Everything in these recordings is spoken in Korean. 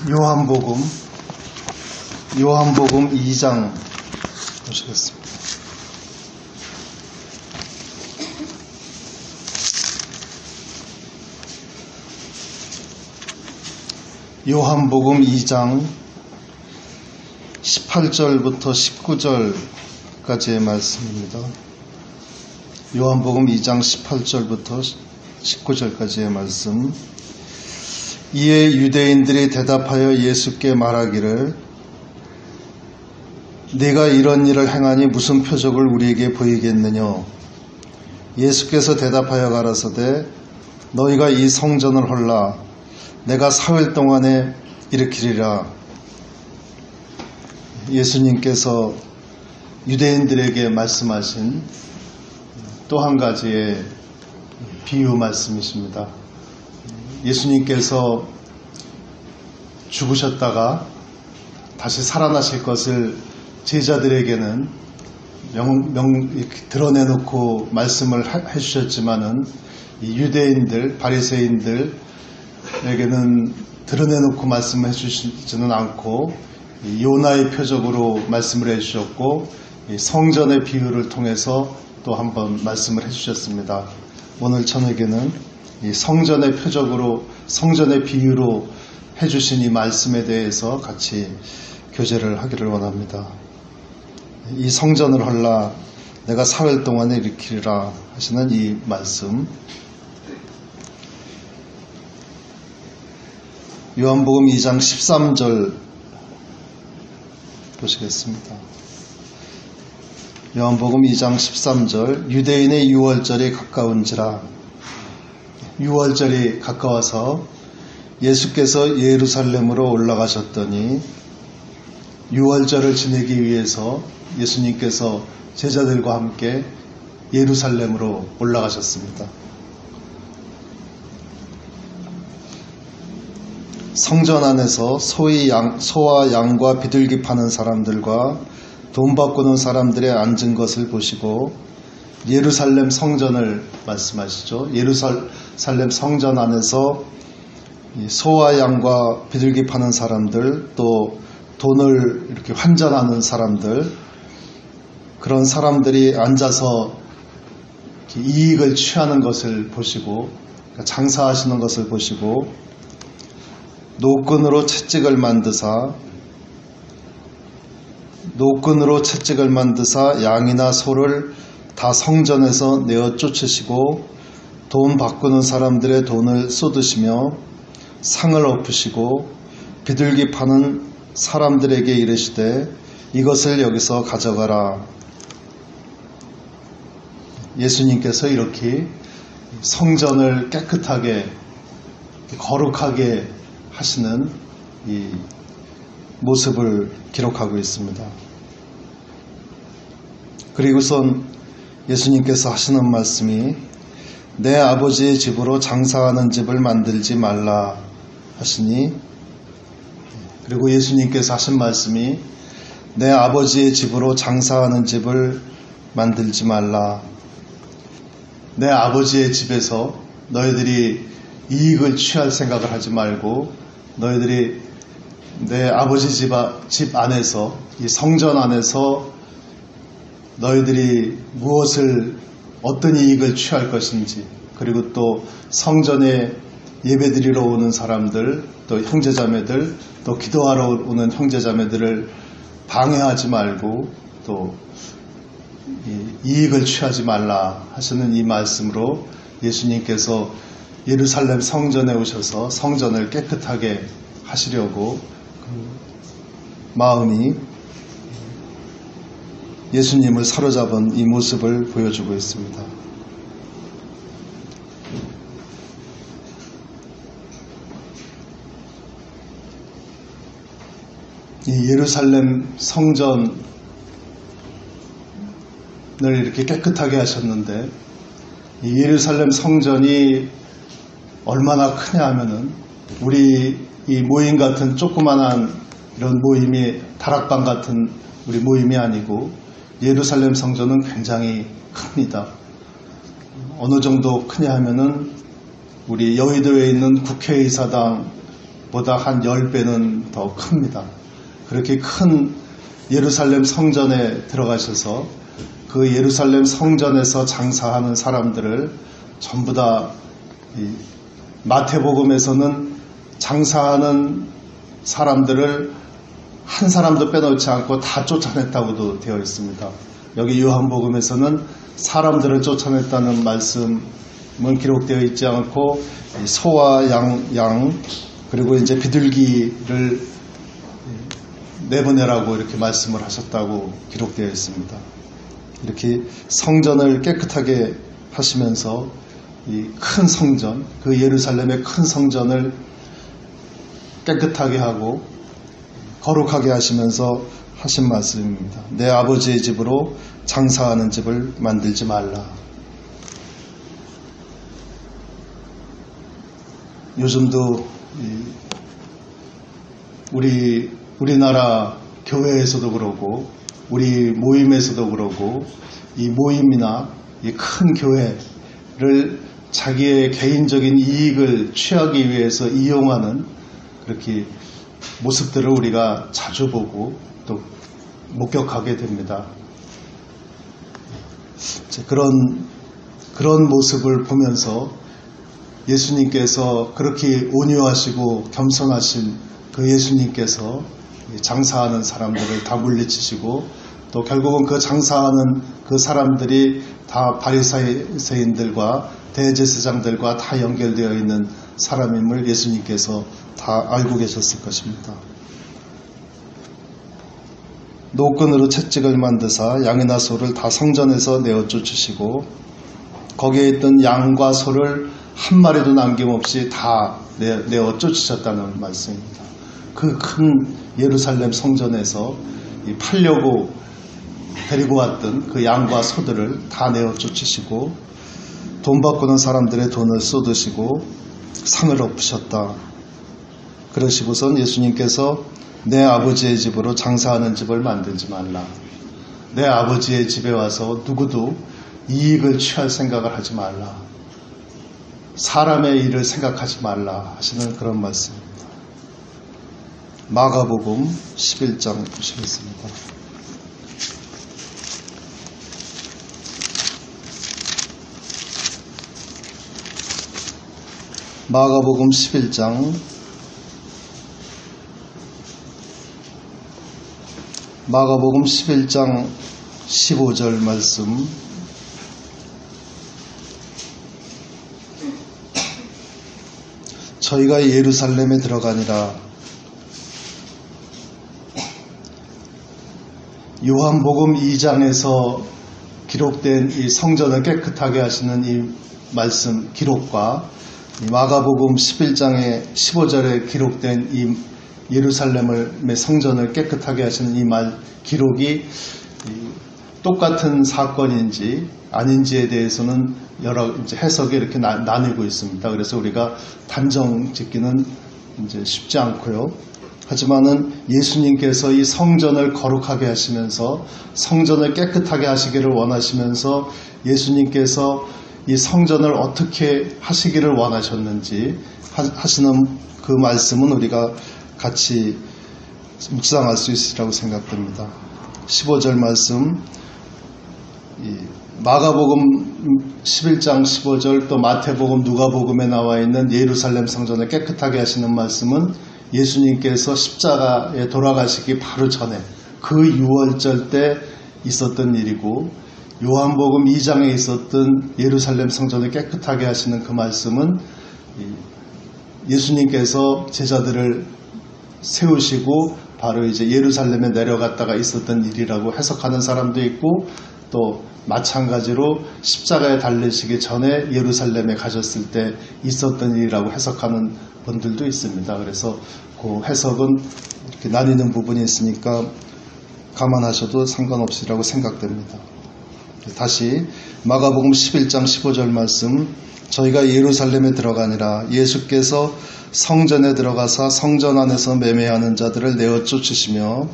요한복음 2장 보시겠습니다. 요한복음 2장 18절부터 19절까지의 말씀입니다. 요한복음 2장 18절부터 19절까지의 말씀. 이에 유대인들이 대답하여 예수께 말하기를 네가 이런 일을 행하니 무슨 표적을 우리에게 보이겠느냐. 예수께서 대답하여 가라사대 너희가 이 성전을 헐라 내가 4일 동안에 일으키리라. 예수님께서 유대인들에게 말씀하신 또 한 가지의 비유 말씀이십니다. 예수님께서 죽으셨다가 다시 살아나실 것을 제자들에게는 드러내놓고 말씀을 해주셨지만은 이 유대인들, 바리새인들에게는 드러내놓고 말씀을 해주시지는 않고 요나의 표적으로 말씀을 해주셨고 성전의 비유를 통해서 또 한번 말씀을 해주셨습니다. 오늘 저녁에는 이 성전의 표적으로, 성전의 비유로 해주신 이 말씀에 대해서 같이 교제를 하기를 원합니다. 이 성전을 헐라 내가 4일 동안에 일으키리라 하시는 이 말씀. 요한복음 2장 13절 보시겠습니다. 요한복음 2장 13절 유대인의 유월절이 가까운지라. 유월절이 가까워서 예수께서 예루살렘으로 올라가셨더니 유월절을 지내기 위해서 예수님께서 제자들과 함께 예루살렘으로 올라가셨습니다. 성전 안에서 소와 양과 비둘기 파는 사람들과 돈 바꾸는 사람들의 앉은 것을 보시고 예루살렘 성전을 말씀하시죠. 예루살렘 성전 안에서 소와 양과 비둘기 파는 사람들, 또 돈을 이렇게 환전하는 사람들, 그런 사람들이 앉아서 이익을 취하는 것을 보시고, 장사하시는 것을 보시고, 노끈으로 채찍을 만드사 양이나 소를 다 성전에서 내어 쫓으시고 돈 바꾸는 사람들의 돈을 쏟으시며 상을 엎으시고 비둘기 파는 사람들에게 이르시되 이것을 여기서 가져가라. 예수님께서 이렇게 성전을 깨끗하게 거룩하게 하시는 이 모습을 기록하고 있습니다. 그리고선 예수님께서 하시는 말씀이 내 아버지의 집으로 장사하는 집을 만들지 말라 하시니, 그리고 예수님께서 하신 말씀이 내 아버지의 집으로 장사하는 집을 만들지 말라. 내 아버지의 집에서 너희들이 이익을 취할 생각을 하지 말고 너희들이 내 아버지 집 안에서, 이 성전 안에서 너희들이 어떤 이익을 취할 것인지, 그리고 또 성전에 예배드리러 오는 사람들, 또 형제자매들, 또 기도하러 오는 형제자매들을 방해하지 말고 또 이익을 취하지 말라 하시는 이 말씀으로 예수님께서 예루살렘 성전에 오셔서 성전을 깨끗하게 하시려고 마음이 예수님을 사로잡은 이 모습을 보여주고 있습니다. 이 예루살렘 성전을 이렇게 깨끗하게 하셨는데, 이 예루살렘 성전이 얼마나 크냐 하면은 우리 이 모임 같은 조그만한 이런 모임이 다락방 같은 우리 모임이 아니고 예루살렘 성전은 굉장히 큽니다. 어느 정도 크냐 하면은 우리 여의도에 있는 국회의사당 보다 한 10배는 더 큽니다. 그렇게 큰 예루살렘 성전에 들어가셔서 그 예루살렘 성전에서 장사하는 사람들을 전부 다 마태복음에서는 장사하는 사람들을 한 사람도 빼놓지 않고 다 쫓아냈다고도 되어 있습니다. 여기 요한복음에서는 사람들을 쫓아냈다는 말씀은 기록되어 있지 않고 소와 양 그리고 이제 비둘기를 내보내라고 이렇게 말씀을 하셨다고 기록되어 있습니다. 이렇게 성전을 깨끗하게 하시면서 이 큰 성전, 그 예루살렘의 큰 성전을 깨끗하게 하고 거룩하게 하시면서 하신 말씀입니다. 내 아버지의 집으로 장사하는 집을 만들지 말라. 요즘도 우리나라 교회에서도 그러고 우리 모임에서도 그러고 이 모임이나 이 큰 교회를 자기의 개인적인 이익을 취하기 위해서 이용하는 그렇게 모습들을 우리가 자주 보고 또 목격하게 됩니다. 그런 모습을 보면서 예수님께서 그렇게 온유하시고 겸손하신 그 예수님께서 장사하는 사람들을 다 물리치시고 또 결국은 그 장사하는 그 사람들이 다 바리새인들과 대제사장들과 다 연결되어 있는 사람임을 예수님께서 다 알고 계셨을 것입니다. 노끈으로 채찍을 만드사 양이나 소를 다 성전에서 내어 쫓으시고 거기에 있던 양과 소를 한 마리도 남김없이 다 내어 쫓으셨다는 말씀입니다. 그 큰 예루살렘 성전에서 팔려고 데리고 왔던 그 양과 소들을 다 내어 쫓으시고 돈 바꾸는 사람들의 돈을 쏟으시고 상을 엎으셨다. 그러시고선 예수님께서 내 아버지의 집으로 장사하는 집을 만들지 말라. 내 아버지의 집에 와서 누구도 이익을 취할 생각을 하지 말라. 사람의 일을 생각하지 말라 하시는 그런 말씀입니다. 마가복음 11장 보시겠습니다. 마가복음 11장 마가복음 11장 15절 말씀. 저희가 예루살렘에 들어가니라. 요한복음 2장에서 기록된 이 성전을 깨끗하게 하시는 이 말씀 기록과 마가복음 11장의 15절에 기록된 이 예루살렘의 성전을 깨끗하게 하시는 이 말 기록이 똑같은 사건인지 아닌지에 대해서는 여러 이제 해석이 이렇게 나뉘고 있습니다. 그래서 우리가 단정 짓기는 이제 쉽지 않고요. 하지만은 예수님께서 이 성전을 거룩하게 하시면서 성전을 깨끗하게 하시기를 원하시면서 예수님께서 이 성전을 어떻게 하시기를 원하셨는지 하시는 그 말씀은 우리가 같이 묵상할 수 있으리라고 생각됩니다. 15절 말씀, 마가복음 11장 15절 또 마태복음 누가복음에 나와 있는 예루살렘 성전을 깨끗하게 하시는 말씀은 예수님께서 십자가에 돌아가시기 바로 전에 그 유월절 때 있었던 일이고 요한복음 2장에 있었던 예루살렘 성전을 깨끗하게 하시는 그 말씀은 예수님께서 제자들을 세우시고 바로 이제 예루살렘에 내려갔다가 있었던 일이라고 해석하는 사람도 있고 또 마찬가지로 십자가에 달리시기 전에 예루살렘에 가셨을 때 있었던 일이라고 해석하는 분들도 있습니다. 그래서 그 해석은 이렇게 나뉘는 부분이 있으니까 감안하셔도 상관없으리라고 생각됩니다. 다시 마가복음 11장 15절 말씀, 저희가 예루살렘에 들어가니라. 예수께서 성전에 들어가사 성전 안에서 매매하는 자들을 내어 쫓으시며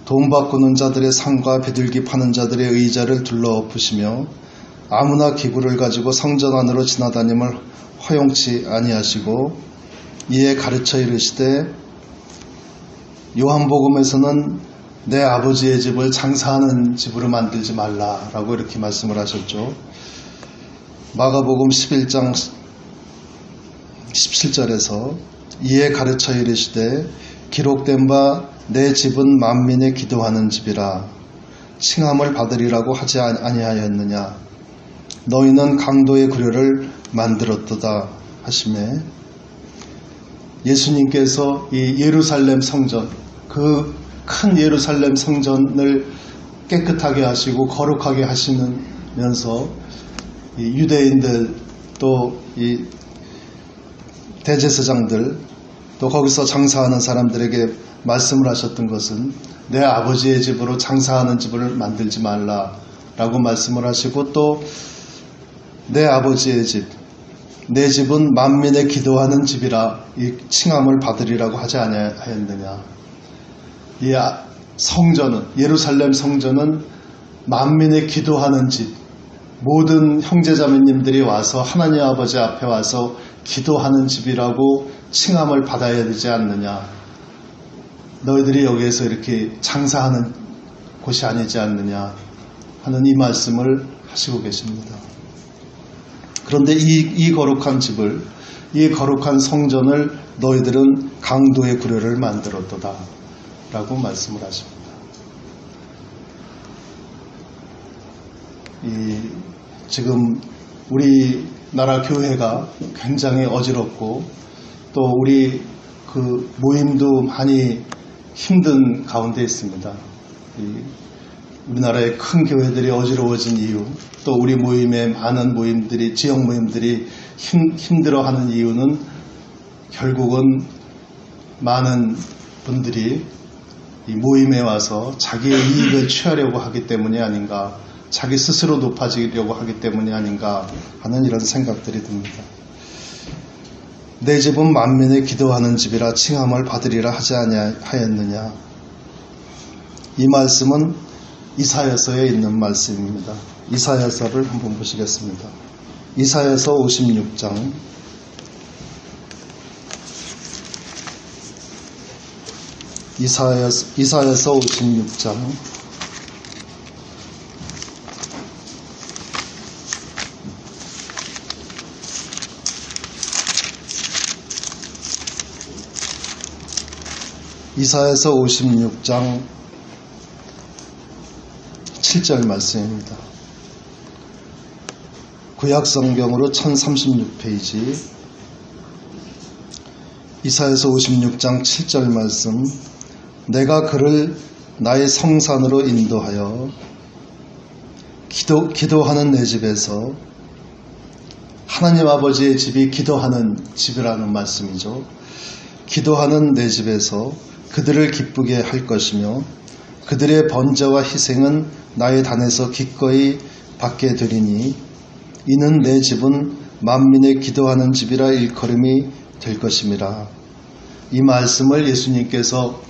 돈 바꾸는 자들의 상과 비둘기 파는 자들의 의자를 둘러 엎으시며 아무나 기구를 가지고 성전 안으로 지나다님을 허용치 아니하시고 이에 가르쳐 이르시되 요한복음에서는 내 아버지의 집을 장사하는 집으로 만들지 말라라고 이렇게 말씀을 하셨죠. 마가복음 11장 17절에서 이에 가르쳐 이르시되 기록된 바 내 집은 만민의 기도하는 집이라 칭함을 받으리라고 하지 아니하였느냐. 너희는 강도의 구려를 만들었도다 하시매 예수님께서 이 예루살렘 성전, 그 큰 예루살렘 성전을 깨끗하게 하시고 거룩하게 하시면서 이 유대인들 또 이 대제사장들 또 거기서 장사하는 사람들에게 말씀을 하셨던 것은 내 아버지의 집으로 장사하는 집을 만들지 말라라고 말씀을 하시고 또 내 아버지의 집, 내 집은 만민의 기도하는 집이라 이 칭함을 받으리라고 하지 아니하였느냐. 이 성전은, 예루살렘 성전은 만민의 기도하는 집, 모든 형제자매님들이 와서 하나님 아버지 앞에 와서 기도하는 집이라고 칭함을 받아야 되지 않느냐. 너희들이 여기에서 이렇게 장사하는 곳이 아니지 않느냐 하는 이 말씀을 하시고 계십니다. 그런데 이 거룩한 집을, 이 거룩한 성전을 너희들은 강도의 구려를 만들었도다 라고 말씀을 하십니다. 지금 우리나라 교회가 굉장히 어지럽고 또 우리 그 모임도 많이 힘든 가운데 있습니다. 우리나라의 큰 교회들이 어지러워진 이유, 또 우리 모임의 많은 모임들이, 지역 모임들이 힘들어하는 이유는 결국은 많은 분들이 이 모임에 와서 자기의 이익을 취하려고 하기 때문이 아닌가, 자기 스스로 높아지려고 하기 때문이 아닌가 하는 이런 생각들이 듭니다. 내 집은 만민의 기도하는 집이라 칭함을 받으리라 하지 아니하였느냐. 이 말씀은 이사야서에 있는 말씀입니다. 이사야서를 한번 보시겠습니다. 이사야서 56장 이사야서 56장 7절 말씀입니다. 구약성경으로 1036페이지 이사야서 56장 7절 말씀. 내가 그를 나의 성산으로 인도하여 기도하는 내 집에서, 하나님 아버지의 집이 기도하는 집이라는 말씀이죠. 기도하는 내 집에서 그들을 기쁘게 할 것이며 그들의 번제와 희생은 나의 단에서 기꺼이 받게 되리니 이는 내 집은 만민의 기도하는 집이라 일컬음이 될 것임이라. 이 말씀을 예수님께서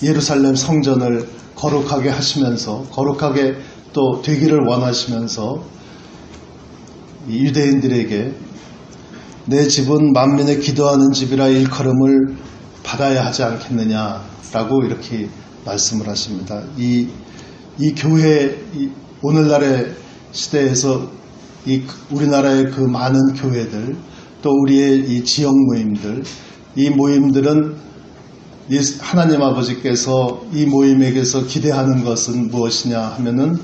예루살렘 성전을 거룩하게 하시면서, 거룩하게 또 되기를 원하시면서 유대인들에게 내 집은 만민의 기도하는 집이라 일컬음을 받아야 하지 않겠느냐라고 이렇게 말씀을 하십니다. 이 교회, 오늘날의 시대에서 우리나라의 그 많은 교회들, 또 우리의 이 지역 모임들, 이 모임들은 하나님 아버지께서 이 모임에게서 기대하는 것은 무엇이냐 하면은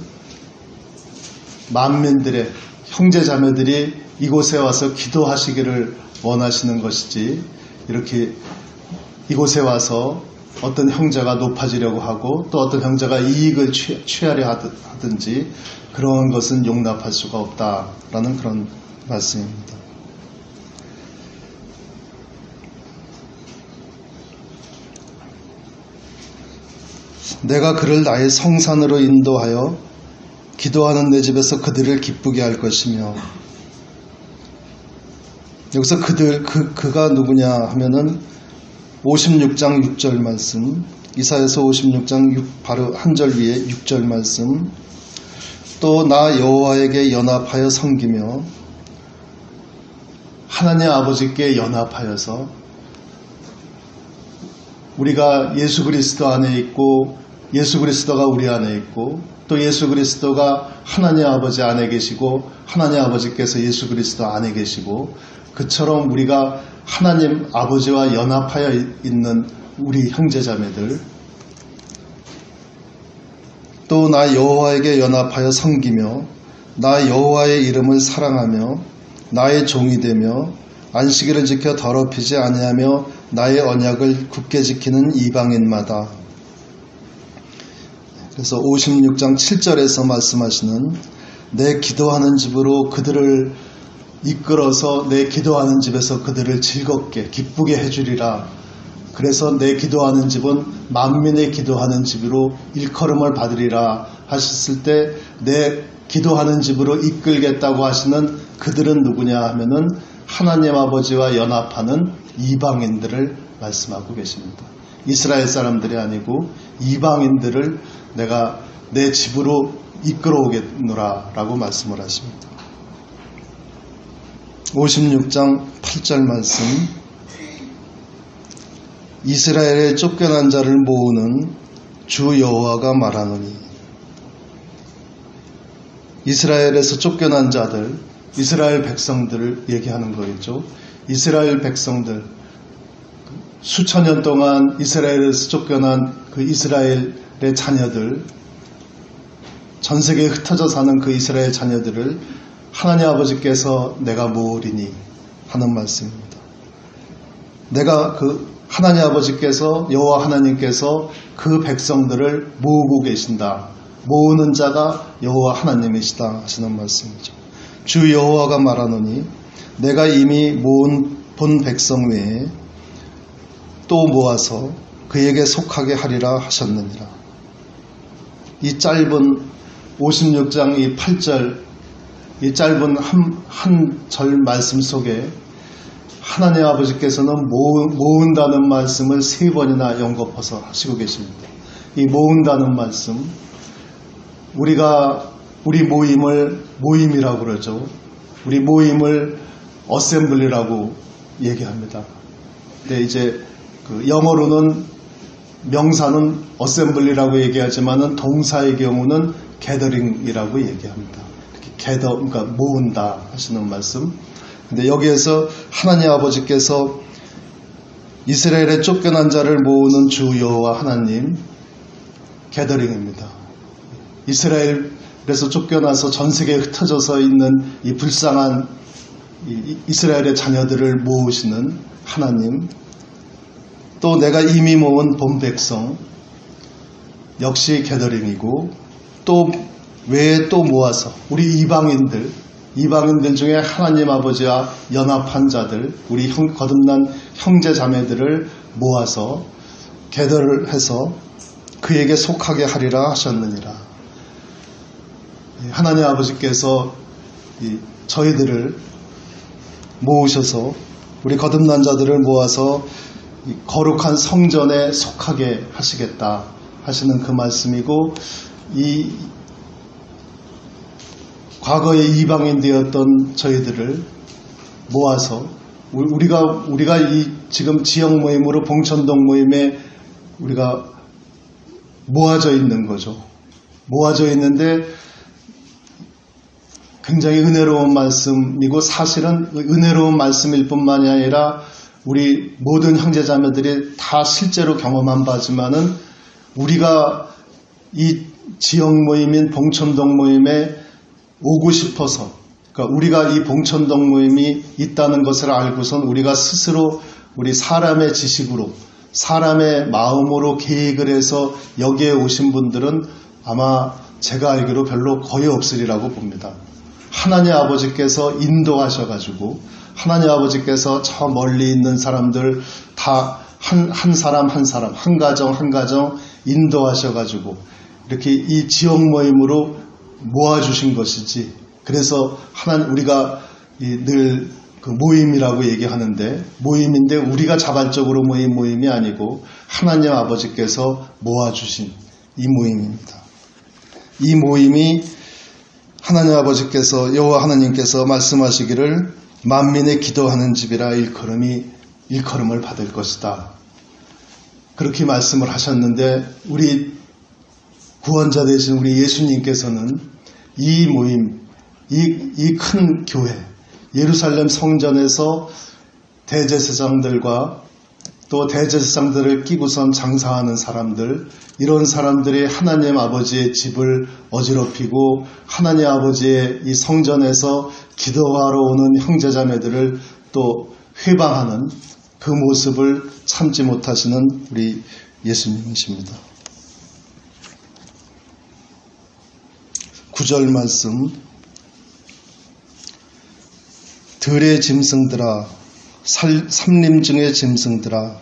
만민들의 형제자매들이 이곳에 와서 기도하시기를 원하시는 것이지, 이렇게 이곳에 와서 어떤 형제가 높아지려고 하고 또 어떤 형제가 이익을 취하려 하든지 그런 것은 용납할 수가 없다라는 그런 말씀입니다. 내가 그를 나의 성산으로 인도하여 기도하는 내 집에서 그들을 기쁘게 할 것이며, 여기서 그가 누구냐 하면은 56장 6절 말씀, 이사야서 56장 바로 한 절 위에 6절 말씀. 또 나 여호와에게 연합하여 섬기며, 하나님 아버지께 연합하여서 우리가 예수 그리스도 안에 있고 예수 그리스도가 우리 안에 있고 또 예수 그리스도가 하나님 아버지 안에 계시고 하나님 아버지께서 예수 그리스도 안에 계시고 그처럼 우리가 하나님 아버지와 연합하여 있는 우리 형제자매들 또 나 여호와에게 연합하여 섬기며 나 여호와의 이름을 사랑하며 나의 종이 되며 안식일을 지켜 더럽히지 아니하며 나의 언약을 굳게 지키는 이방인마다. 그래서 56장 7절에서 말씀하시는 내 기도하는 집으로 그들을 이끌어서 내 기도하는 집에서 그들을 즐겁게 기쁘게 해주리라. 그래서 내 기도하는 집은 만민의 기도하는 집으로 일컬음을 받으리라 하셨을 때 내 기도하는 집으로 이끌겠다고 하시는 그들은 누구냐 하면은 하나님 아버지와 연합하는 이방인들을 말씀하고 계십니다. 이스라엘 사람들이 아니고 이방인들을 내가 내 집으로 이끌어오겠노라 라고 말씀을 하십니다. 56장 8절 말씀 이스라엘의 쫓겨난 자를 모으는 주 여호와가 말하노니 이스라엘에서 쫓겨난 자들, 이스라엘 백성들을 얘기하는 거겠죠. 이스라엘 백성들, 수천 년 동안 이스라엘에서 쫓겨난 그 이스라엘의 자녀들, 전 세계에 흩어져 사는 그 이스라엘 자녀들을 하나님 아버지께서 내가 모으리니 하는 말씀입니다. 내가 그 하나님 아버지께서 여호와 하나님께서 그 백성들을 모으고 계신다. 모으는 자가 여호와 하나님이시다 하시는 말씀이죠. 주 여호와가 말하노니 내가 이미 모은 본 백성 외에 또 모아서 그에게 속하게 하리라 하셨느니라. 이 짧은 56장 이 8절 이 짧은 한 절 말씀 속에 하나님 아버지께서는 모은다는 말씀을 3번이나 연거퍼서 하시고 계십니다. 이 모은다는 말씀 우리 모임을 모임이라고 그러죠. 우리 모임을 어셈블리라고 얘기합니다. 근데 이제 그 영어로는 명사는 어셈블리라고 얘기하지만은 동사의 경우는 게더링이라고 얘기합니다. 이렇게 그러니까 모은다 하시는 말씀. 근데 여기에서 하나님 아버지께서 이스라엘의 쫓겨난 자를 모으는 주 여호와 하나님 게더링입니다. 이스라엘에서 쫓겨나서 전 세계에 흩어져서 있는 이 불쌍한 이스라엘의 자녀들을 모으시는 하나님, 또 내가 이미 모은 본 백성 역시 게더링이고 또 외에 또 모아서 우리 이방인들 중에 하나님 아버지와 연합한 자들, 우리 거듭난 형제 자매들을 모아서 게더를 해서 그에게 속하게 하리라 하셨느니라. 하나님 아버지께서 저희들을 모으셔서 우리 거듭난 자들을 모아서 거룩한 성전에 속하게 하시겠다 하시는 그 말씀이고, 이 과거에 이방인 되었던 저희들을 모아서 우리가 이 지금 지역 모임으로 봉천동 모임에 우리가 모아져 있는 거죠. 모아져 있는데 굉장히 은혜로운 말씀이고, 사실은 은혜로운 말씀일 뿐만이 아니라 우리 모든 형제자매들이 다 실제로 경험한 바지만은 우리가 이 지역 모임인 봉천동 모임에 오고 싶어서, 그러니까 우리가 이 봉천동 모임이 있다는 것을 알고선 우리가 스스로 우리 사람의 지식으로 사람의 마음으로 계획을 해서 여기에 오신 분들은 아마 제가 알기로 별로 거의 없으리라고 봅니다. 하나님 아버지께서 인도하셔가지고 하나님 아버지께서 저 멀리 있는 사람들 다 한 사람 한 가정 인도하셔가지고 이렇게 이 지역 모임으로 모아주신 것이지, 그래서 우리가 늘 그 모임이라고 얘기하는데 모임인데 우리가 자발적으로 모인 모임이 아니고 하나님 아버지께서 모아주신 이 모임입니다. 이 모임이 하나님 아버지께서 여호와 하나님께서 말씀하시기를 만민의 기도하는 집이라 일컬음을 받을 것이다. 그렇게 말씀을 하셨는데 우리 구원자 되신 우리 예수님께서는 이 모임, 이 큰 교회, 예루살렘 성전에서 대제사장들과 또 대제사장들을 끼고선 장사하는 사람들, 이런 사람들이 하나님 아버지의 집을 어지럽히고 하나님 아버지의 이 성전에서 기도하러 오는 형제자매들을 또 회방하는 그 모습을 참지 못하시는 우리 예수님이십니다. 9절 말씀, 들의 짐승들아, 삼림중의 짐승들아,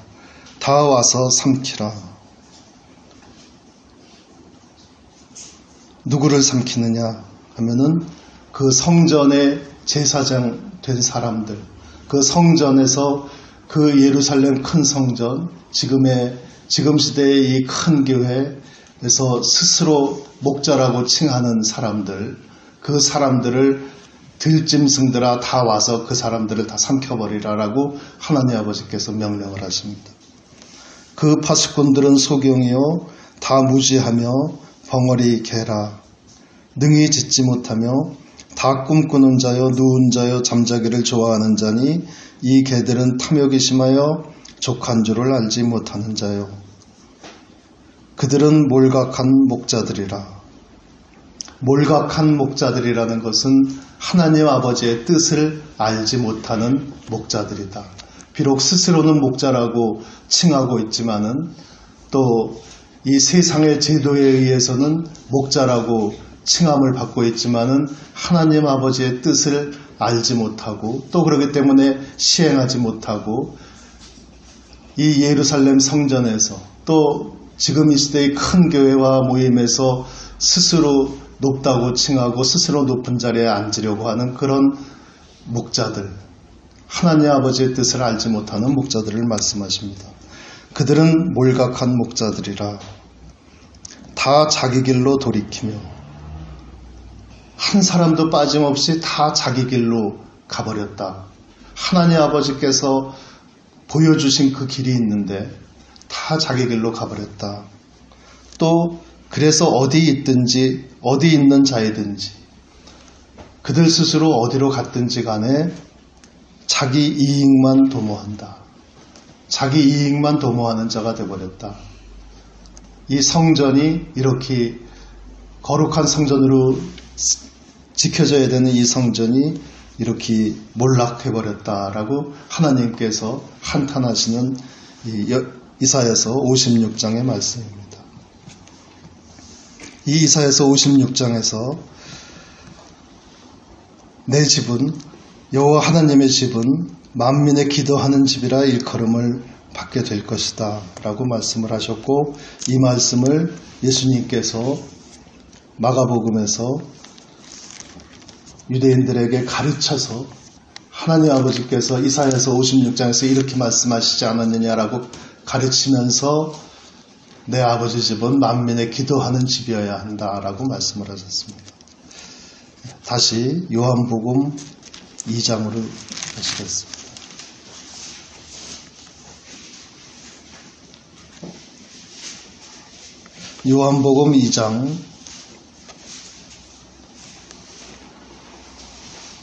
다 와서 삼키라. 누구를 삼키느냐 하면은 그 성전의 제사장 된 사람들, 그 성전에서 그 예루살렘 큰 성전, 지금 시대의 이 큰 교회에서 스스로 목자라고 칭하는 사람들, 그 사람들을 들짐승들아 다 와서 그 사람들을 다 삼켜버리라라고 하나님 아버지께서 명령을 하십니다. 그 파수꾼들은 소경이요 다 무지하며 벙어리 개라. 능히 짓지 못하며 다 꿈꾸는 자요 누운 자요 잠자기를 좋아하는 자니 이 개들은 탐욕이 심하여 족한 줄을 알지 못하는 자요. 그들은 몰각한 목자들이라. 몰각한 목자들이라는 것은 하나님 아버지의 뜻을 알지 못하는 목자들이다. 비록 스스로는 목자라고 칭하고 있지만은 또 이 세상의 제도에 의해서는 목자라고 칭함을 받고 있지만은 하나님 아버지의 뜻을 알지 못하고 또 그렇기 때문에 시행하지 못하고 이 예루살렘 성전에서 또 지금 이 시대의 큰 교회와 모임에서 스스로 높다고 칭하고 스스로 높은 자리에 앉으려고 하는 그런 목자들, 하나님 아버지의 뜻을 알지 못하는 목자들을 말씀하십니다. 그들은 몰각한 목자들이라. 다 자기 길로 돌이키며 한 사람도 빠짐없이 다 자기 길로 가버렸다. 하나님 아버지께서 보여주신 그 길이 있는데 다 자기 길로 가버렸다. 또 그래서 어디 있든지 어디 있는 자이든지 그들 스스로 어디로 갔든지 간에 자기 이익만 도모한다. 자기 이익만 도모하는 자가 되어버렸다. 이 성전이 이렇게 거룩한 성전으로 지켜져야 되는 이 성전이 이렇게 몰락해버렸다라고 하나님께서 한탄하시는 이사야서 56장의 말씀입니다. 이 이사야서 56장에서 내 집은 여호와 하나님의 집은 만민의 기도하는 집이라 일컬음을 받게 될 것이다 라고 말씀을 하셨고 이 말씀을 예수님께서 마가복음에서 유대인들에게 가르쳐서 하나님 아버지께서 이사야서 56장에서 이렇게 말씀하시지 않았느냐라고 가르치면서 내 아버지 집은 만민의 기도하는 집이어야 한다라고 말씀을 하셨습니다. 다시 요한복음 2장으로 가시겠습니다. 요한복음 2장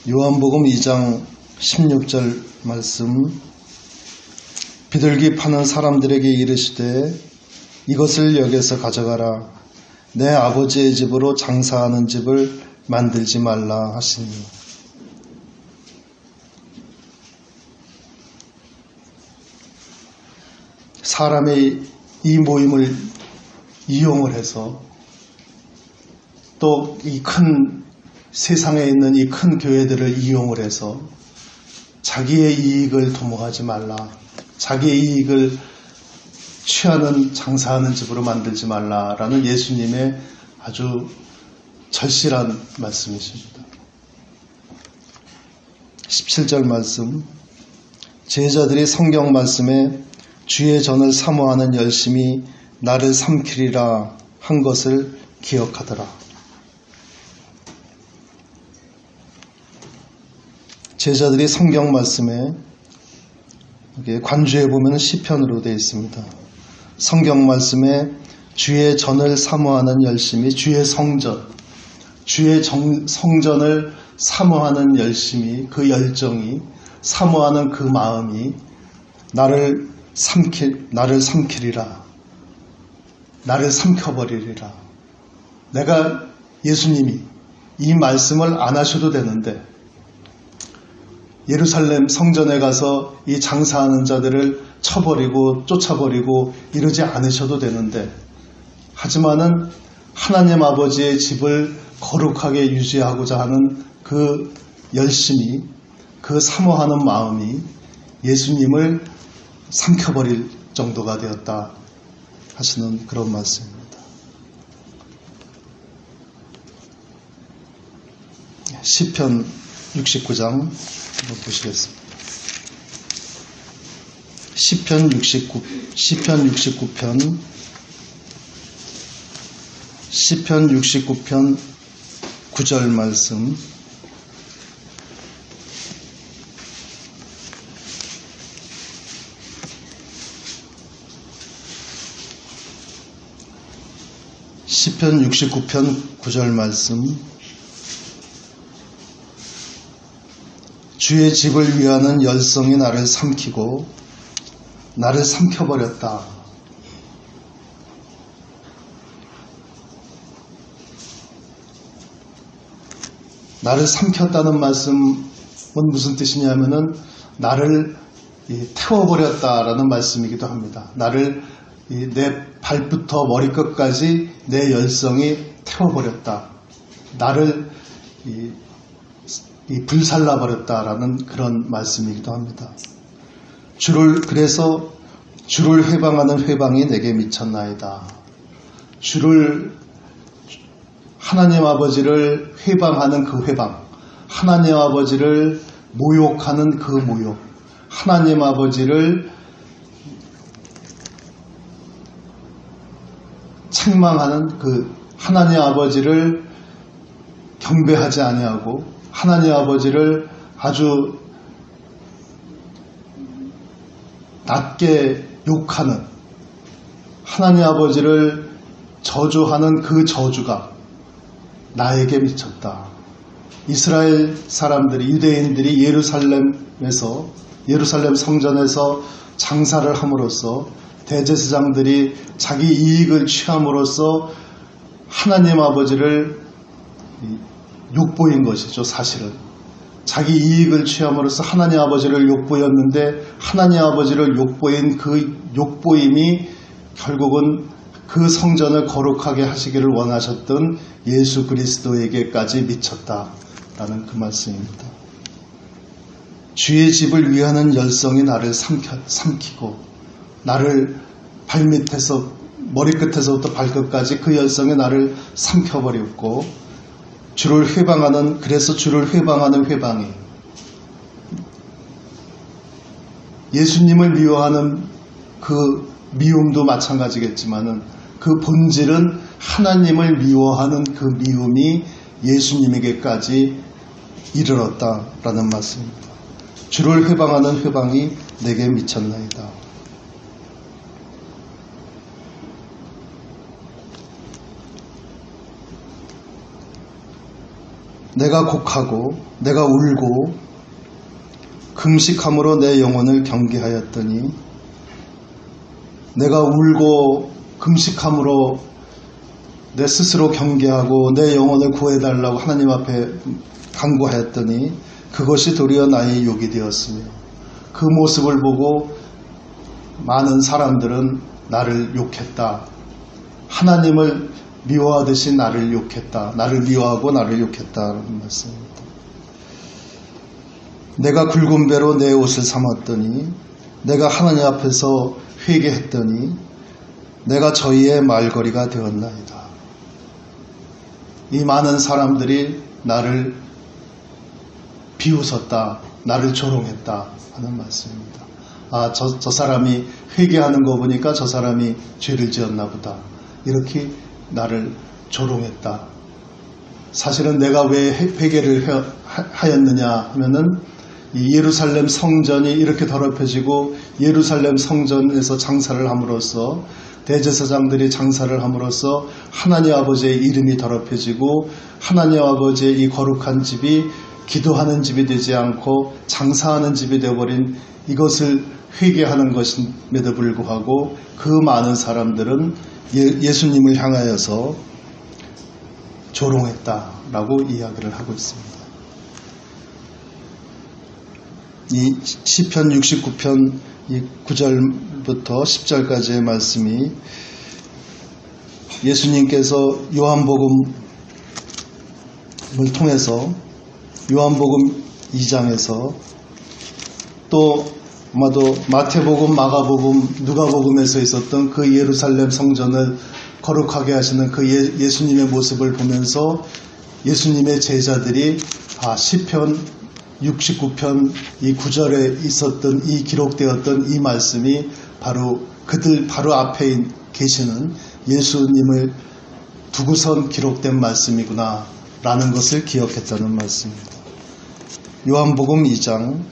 요한복음 2장 16절 말씀 비둘기 파는 사람들에게 이르시되 이것을 여기서 가져가라. 내 아버지의 집으로 장사하는 집을 만들지 말라 하시니 사람의 이 모임을 이용을 해서 또 이 큰 세상에 있는 이 큰 교회들을 이용을 해서 자기의 이익을 도모하지 말라. 자기의 이익을 취하는 장사하는 집으로 만들지 말라라는 예수님의 아주 절실한 말씀이십니다. 17절 말씀 제자들이 성경 말씀에 주의 전을 사모하는 열심히 나를 삼키리라 한 것을 기억하더라. 제자들이 성경 말씀에 관주해 보면 시편으로 되어 있습니다. 성경 말씀에 주의 전을 사모하는 열심이, 주의 성전, 주의 성전을 사모하는 열심이, 그 열정이, 사모하는 그 마음이 나를 삼키리라. 나를 삼켜버리리라. 내가 예수님이 이 말씀을 안 하셔도 되는데 예루살렘 성전에 가서 이 장사하는 자들을 쳐버리고 쫓아버리고 이러지 않으셔도 되는데, 하지만은 하나님 아버지의 집을 거룩하게 유지하고자 하는 그 열심이, 그 사모하는 마음이 예수님을 삼켜버릴 정도가 되었다 하시는 그런 말씀입니다. 시편 69장 한번 보시겠습니다. 시편 69편 9절 말씀. 시편 69편 9절 말씀. 주의 집을 위하는 열성이 나를 삼키고 나를 삼켜버렸다. 나를 삼켰다는 말씀은 무슨 뜻이냐면은 나를 태워버렸다라는 말씀이기도 합니다. 나를 내 발부터 머리끝까지 내 열성이 태워버렸다. 나를 불살라버렸다라는 그런 말씀이기도 합니다. 그래서 주를 회방하는 회방이 내게 미쳤나이다. 하나님 아버지를 회방하는 그 회방, 하나님 아버지를 모욕하는 그 모욕, 하나님 아버지를 책망하는 그 하나님 아버지를 경배하지 아니하고 하나님 아버지를 아주 낮게 욕하는, 하나님 아버지를 저주하는 그 저주가 나에게 미쳤다. 이스라엘 사람들이, 유대인들이 예루살렘 성전에서 장사를 함으로써 대제사장들이 자기 이익을 취함으로써 하나님 아버지를 욕보인 것이죠. 사실은 자기 이익을 취함으로써 하나님 아버지를 욕보였는데, 하나님 아버지를 욕보인 그 욕보임이 결국은 그 성전을 거룩하게 하시기를 원하셨던 예수 그리스도에게까지 미쳤다라는 그 말씀입니다. 주의 집을 위하는 열성이 나를 삼키고 나를 발밑에서 머리끝에서부터 발끝까지 그 열성이 나를 삼켜버렸고, 그래서 주를 회방하는 회방이, 예수님을 미워하는 그 미움도 마찬가지겠지만은 그 본질은 하나님을 미워하는 그 미움이 예수님에게까지 이르렀다라는 말씀입니다. 주를 회방하는 회방이 내게 미쳤나이다. 내가 곡하고 내가 울고 금식함으로 내 영혼을 경계하였더니, 내가 울고 금식함으로 내 스스로 경계하고 내 영혼을 구해달라고 하나님 앞에 간구하였더니 그것이 도리어 나의 욕이 되었으며, 그 모습을 보고 많은 사람들은 나를 욕했다. 하나님을 미워하듯이 나를 욕했다. 나를 미워하고 나를 욕했다는 말씀입니다. 내가 굵은 배로 내 옷을 삼았더니, 내가 하나님 앞에서 회개했더니 내가 저희의 말거리가 되었나이다. 이 많은 사람들이 나를 비웃었다, 나를 조롱했다 하는 말씀입니다. 저 사람이 회개하는 거 보니까 저 사람이 죄를 지었나 보다, 이렇게 나를 조롱했다. 사실은 내가 왜 회개를 하였느냐 하면은 이 예루살렘 성전이 이렇게 더럽혀지고 예루살렘 성전에서 장사를 함으로써 대제사장들이 장사를 함으로써 하나님 아버지의 이름이 더럽혀지고 하나님 아버지의 이 거룩한 집이 기도하는 집이 되지 않고 장사하는 집이 되어버린 이것을 회개하는 것임에도 불구하고 그 많은 사람들은 예수님을 향하여서 조롱했다라고 이야기를 하고 있습니다. 이 시편 69편 9절부터 10절까지의 말씀이 예수님께서 요한복음을 통해서 요한복음 2장에서 또 아마도 마태복음, 마가복음, 누가복음에서 있었던 그 예루살렘 성전을 거룩하게 하시는 그 예수님의 모습을 보면서 예수님의 제자들이 시편 69편 이 9절에 있었던 이 기록되었던 이 말씀이 바로 그들 바로 앞에 계시는 예수님을 두고선 기록된 말씀이구나 라는 것을 기억했다는 말씀입니다. 요한복음 2장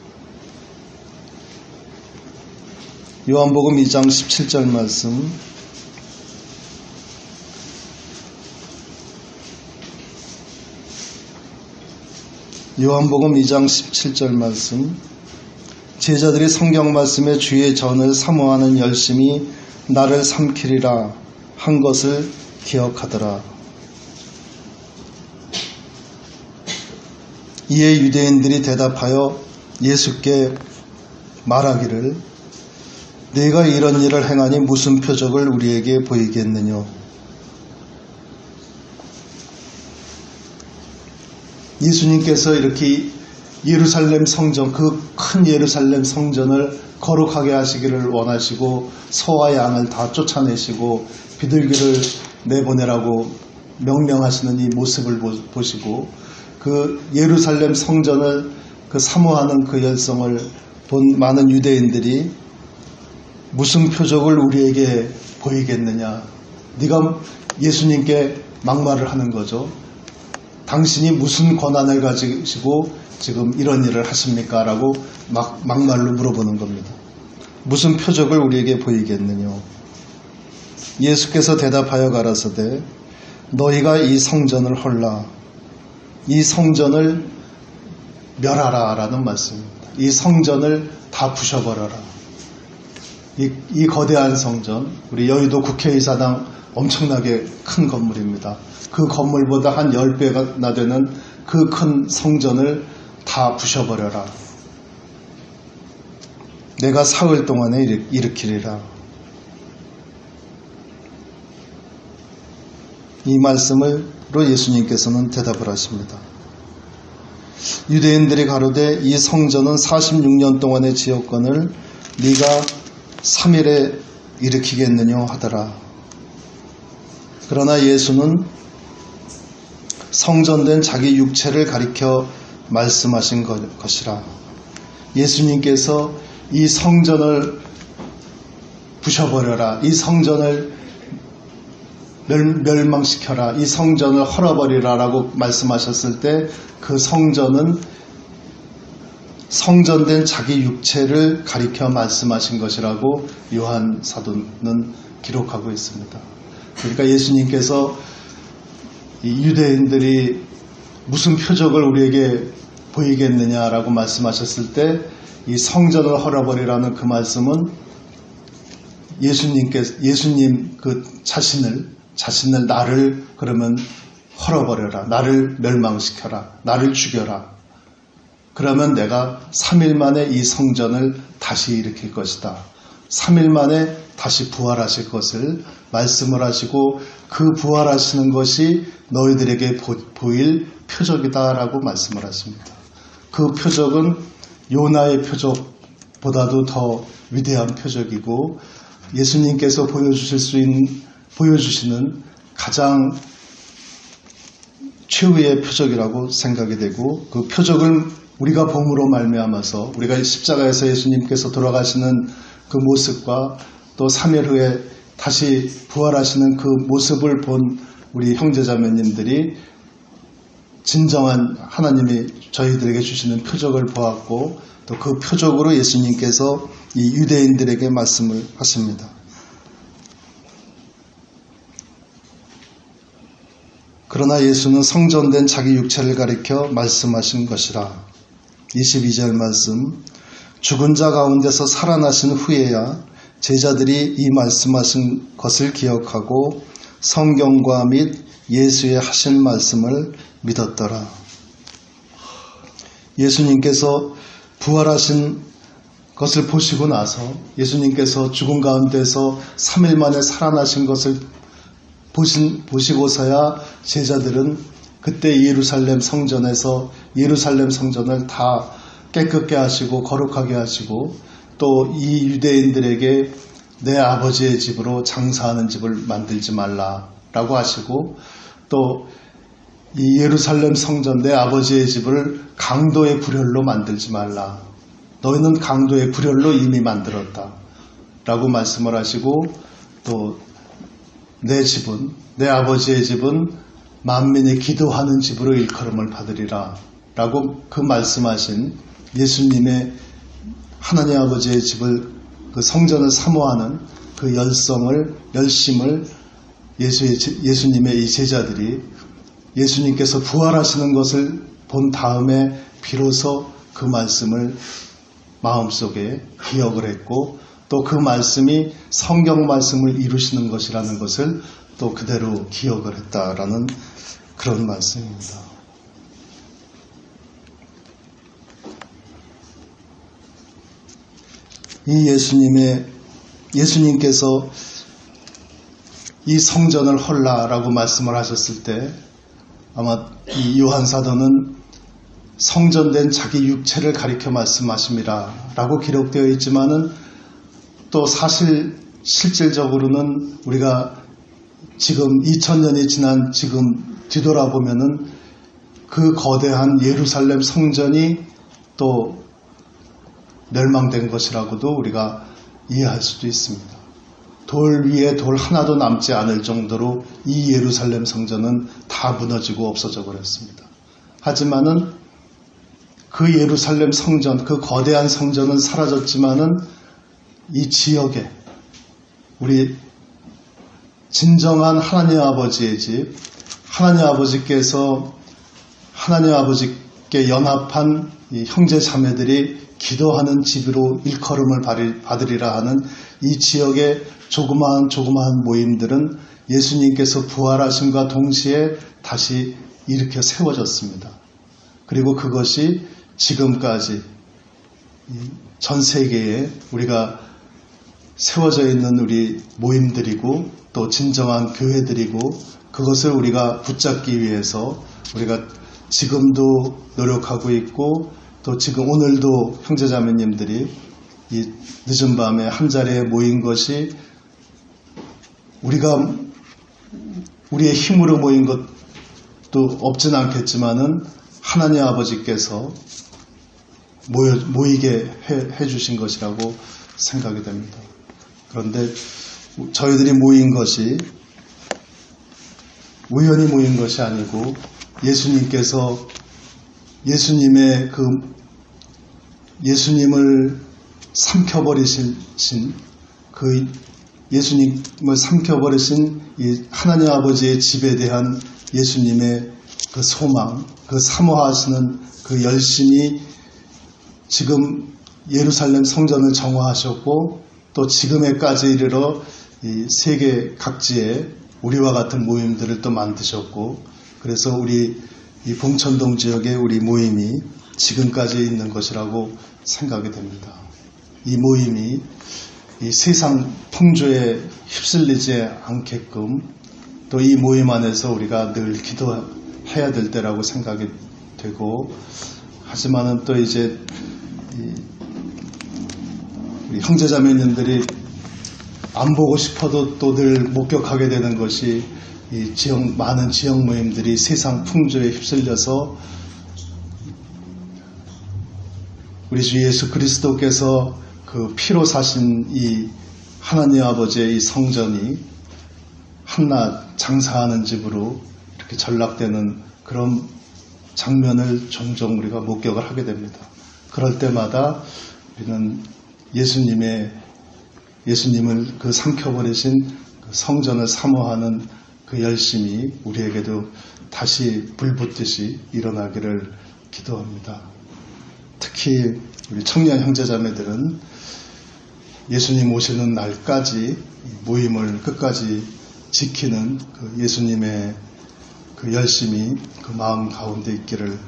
17절 말씀 요한복음 2장 17절 말씀 제자들이 성경 말씀에 주의 전을 사모하는 열심히 나를 삼키리라 한 것을 기억하더라. 이에 유대인들이 대답하여 예수께 말하기를 네가 이런 일을 행하니 무슨 표적을 우리에게 보이겠느냐. 예수님께서 이렇게 예루살렘 성전, 그 큰 예루살렘 성전을 거룩하게 하시기를 원하시고 소와 양을 다 쫓아내시고 비둘기를 내보내라고 명령하시는 이 모습을 보시고 그 예루살렘 성전을 사모하는 그 열성을 본 많은 유대인들이 무슨 표적을 우리에게 보이겠느냐. 네가 예수님께 막말을 하는 거죠. 당신이 무슨 권한을 가지시고 지금 이런 일을 하십니까? 라고 막말로 물어보는 겁니다. 무슨 표적을 우리에게 보이겠느냐. 예수께서 대답하여 가라사대 너희가 이 성전을 헐라 이 성전을 멸하라 라는 말씀입니다. 이 성전을 다 부셔버려라. 이 거대한 성전, 우리 여의도 국회의사당 엄청나게 큰 건물입니다. 그 건물보다 한 10배나 되는 그 큰 성전을 다 부셔버려라. 내가 사흘 동안에 일으키리라. 이 말씀으로 예수님께서는 대답을 하십니다. 유대인들이 가로되 이 성전은 46년 동안의 지역권을 네가 3일에 일으키겠느냐 하더라. 그러나 예수는 성전된 자기 육체를 가리켜 말씀하신 것이라. 예수님께서 이 성전을 부셔버려라. 이 성전을 멸망시켜라. 이 성전을 헐어버리라 라고 말씀하셨을 때 그 성전은 성전된 자기 육체를 가리켜 말씀하신 것이라고 요한 사도는 기록하고 있습니다. 그러니까 예수님께서 이 유대인들이 무슨 표적을 우리에게 보이겠느냐라고 말씀하셨을 때 이 성전을 헐어버리라는 그 말씀은 예수님 그 자신을 나를 그러면 헐어버려라. 나를 멸망시켜라. 나를 죽여라. 그러면 내가 3일 만에 이 성전을 다시 일으킬 것이다. 3일 만에 다시 부활하실 것을 말씀을 하시고 그 부활하시는 것이 너희들에게 보일 표적이다라고 말씀을 하십니다. 그 표적은 요나의 표적보다도 더 위대한 표적이고 예수님께서 보여주시는 가장 최후의 표적이라고 생각이 되고 그 표적을 우리가 봄으로 말미암아서 우리가 십자가에서 예수님께서 돌아가시는 그 모습과 또 3일 후에 다시 부활하시는 그 모습을 본 우리 형제자매님들이 진정한 하나님이 저희들에게 주시는 표적을 보았고 또 그 표적으로 예수님께서 이 유대인들에게 말씀을 하십니다. 그러나 예수는 성전된 자기 육체를 가리켜 말씀하신 것이라. 22절 말씀, 죽은 자 가운데서 살아나신 후에야 제자들이 이 말씀하신 것을 기억하고 성경과 및 예수의 하신 말씀을 믿었더라. 예수님께서 부활하신 것을 보시고 나서 예수님께서 죽은 가운데서 3일 만에 살아나신 것을 보시고서야 제자들은 그때 예루살렘 성전에서 예루살렘 성전을 다 깨끗게 하시고 거룩하게 하시고 또 이 유대인들에게 내 아버지의 집으로 장사하는 집을 만들지 말라라고 하시고 또 이 예루살렘 성전 내 아버지의 집을 강도의 불혈로 만들지 말라. 너희는 강도의 불혈로 이미 만들었다 라고 말씀을 하시고 또 내 집은 내 아버지의 집은 만민이 기도하는 집으로 일컬음을 받으리라 라고 그 말씀하신 예수님의 하나님 아버지의 집을 그 성전을 사모하는 그 열심을 예수님의 이 제자들이 예수님께서 부활하시는 것을 본 다음에 비로소 그 말씀을 마음속에 기억을 했고 또 그 말씀이 성경 말씀을 이루시는 것이라는 것을 또 그대로 기억을 했다라는 그런 말씀입니다. 이 예수님께서 이 성전을 헐라라고 말씀을 하셨을 때 아마 이 요한 사도는 성전된 자기 육체를 가리켜 말씀하심이라 라고 기록되어 있지만은 또 실질적으로는 우리가 지금 2000년이 지난 지금 뒤돌아보면은 그 거대한 예루살렘 성전이 또 멸망된 것이라고도 우리가 이해할 수도 있습니다. 돌 위에 돌 하나도 남지 않을 정도로 이 예루살렘 성전은 다 무너지고 없어져 버렸습니다. 하지만은 그 예루살렘 성전, 그 거대한 성전은 사라졌지만은 이 지역에 우리 진정한 하나님 아버지의 집, 하나님 아버지께서 하나님 아버지께 연합한 이 형제 자매들이 기도하는 집으로 일컬음을 받으리라 하는 이 지역의 조그마한 모임들은 예수님께서 부활하심과 동시에 다시 일으켜 세워졌습니다. 그리고 그것이 지금까지 전 세계에 우리가 세워져 있는 우리 모임들이고 또 진정한 교회들이고 그것을 우리가 붙잡기 위해서 우리가 지금도 노력하고 있고 또 지금 오늘도 형제자매님들이 이 늦은 밤에 한자리에 모인 것이 우리의 힘으로 모인 것도 없진 않겠지만은 하나님 아버지께서 모이게 해주신 것이라고 생각이 됩니다. 그런데 저희들이 모인 것이 우연히 모인 것이 아니고 예수님께서 예수님을 삼켜버리신 그 예수님을 삼켜버리신 이 하나님 아버지의 집에 대한 예수님의 그 소망, 그 사모하시는 그 열심이 지금 예루살렘 성전을 정화하셨고 또 지금에까지 이르러 이 세계 각지에 우리와 같은 모임들을 또 만드셨고 그래서 우리 이 봉천동 지역의 우리 모임이 지금까지 있는 것이라고 생각이 됩니다. 이 모임이 이 세상 풍조에 휩쓸리지 않게끔 또 이 모임 안에서 우리가 늘 기도해야 될 때라고 생각이 되고 하지만은 또 이제 우리 형제자매님들이 안 보고 싶어도 또 늘 목격하게 되는 것이 이 많은 지역 모임들이 세상 풍조에 휩쓸려서 우리 주 예수 그리스도께서 그 피로 사신 이 하나님 아버지의 이 성전이 한낱 장사하는 집으로 이렇게 전락되는 그런 장면을 종종 우리가 목격을 하게 됩니다. 그럴 때마다 우리는 예수님을 그 삼켜버리신 그 성전을 사모하는 그 열심이 우리에게도 다시 불붙듯이 일어나기를 기도합니다. 특히 우리 청년 형제자매들은 예수님 오시는 날까지 모임을 끝까지 지키는 그 예수님의 그 열심이 그 마음 가운데 있기를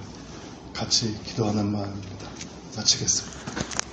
같이 기도하는 마음입니다. 마치겠습니다.